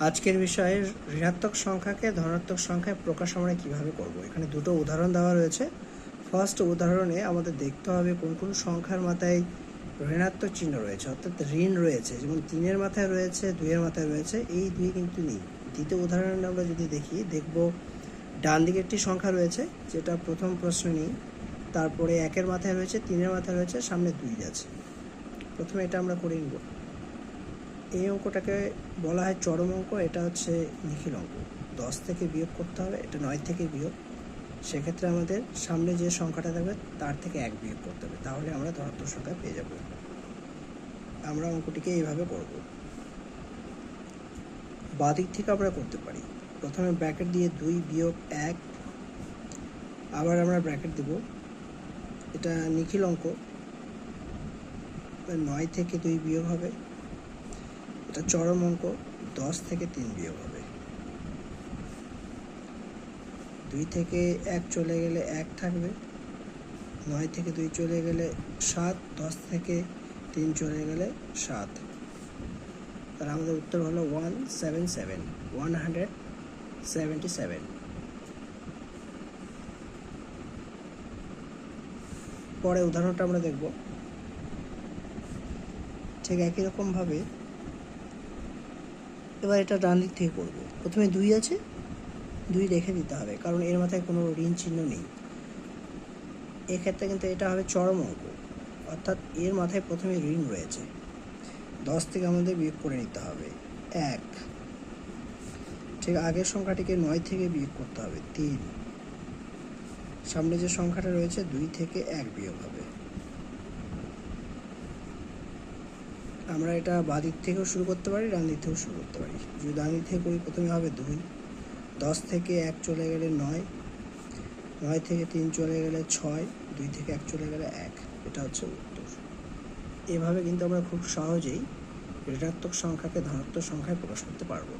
আজকের বিষয়ে ঋণাত্মক সংখ্যাকে ধনাত্মক সংখ্যায় প্রকাশ আমরা কীভাবে করব। এখানে দুটো উদাহরণ দেওয়া রয়েছে। ফার্স্ট উদাহরণে আমাদের দেখতে হবে কোন কোন সংখ্যার মাথায় ঋণাত্মক চিহ্ন রয়েছে, অর্থাৎ ঋণ রয়েছে। যেমন 3-এর মাথায় রয়েছে, 2-এর মাথায় রয়েছে, এই 2 কিন্তু নেই। দ্বিতীয় উদাহরণে আমরা যদি দেখব ডান দিকে একটি সংখ্যা রয়েছে, যেটা প্রথম প্রশ্ন নেই। তারপরে 1-এর মাথায় রয়েছে, 3-এর মাথায় রয়েছে, সামনে 2 আছে। প্রথমে এটা আমরা করে নিব। এই অঙ্কটাকে বলা হয় চরম অঙ্ক, এটা হচ্ছে নিখিল অঙ্ক। 10 থেকে বিয়োগ করতে হবে, এটা 9 থেকে বিয়োগ। সেক্ষেত্রে আমাদের সামনে যে সংখ্যাটা থাকবে তার থেকে 1 বিয়োগ করতে হবে, তাহলে আমরা ধনাত্মক সংখ্যা পেয়ে যাব। আমরা অঙ্কটিকে এইভাবে করব। বাঁ দিক থেকে আমরা করতে পারি। প্রথমে ব্র্যাকেট দিয়ে 2 বিয়োগ 1, আবার আমরা ব্র্যাকেট দেব। এটা নিখিল অঙ্ক, 9 থেকে 2 বিয়োগ হবে। এটা চরম অঙ্ক, 10 থেকে 3 বিয়োগ হবে। 2 থেকে 1 চলে গেলে 1 থাকবে, 9 থেকে 2 চলে গেলে 7, 10 থেকে 3 চলে গেলে 7। তাহলে আমাদের উত্তর হলো 177। পরে উদাহরণটা আমরা দেখব। ঠিক একই রকমভাবে এবার এটা ডান দিক থেকে করব। প্রথমে 2 আছে, 2 রেখে দিতে হবে, কারণ এর মাথায় কোনো ঋণ চিহ্ন নেই। এক্ষেত্রে কিন্তু এটা হবে চরম অঙ্ক, অর্থাৎ এর মাথায় প্রথমে ঋণ রয়েছে। 10 থেকে আমাদের বিয়োগ করে নিতে হবে 1। ঠিক আগের সংখ্যাটিকে 9 থেকে বিয়োগ করতে হবে 3। সামনে যে সংখ্যাটা রয়েছে 2 থেকে 1 বিয়োগ হবে। আমরা এটা বাঁ দিক থেকেও শুরু করতে পারি, ডান দিক থেকেও শুরু করতে পারি। যদি ডান দিক থেকে করি, প্রথমে হবে 2, 10 থেকে 1 চলে গেলে 9, 9 থেকে 3 চলে গেলে 6, 2 থেকে 1 চলে গেলে 1। এটা হচ্ছে উত্তর। এভাবে কিন্তু আমরা খুব সহজেই ঋণাত্মক সংখ্যাকে ধনাত্মক সংখ্যায় প্রকাশ করতে পারবো।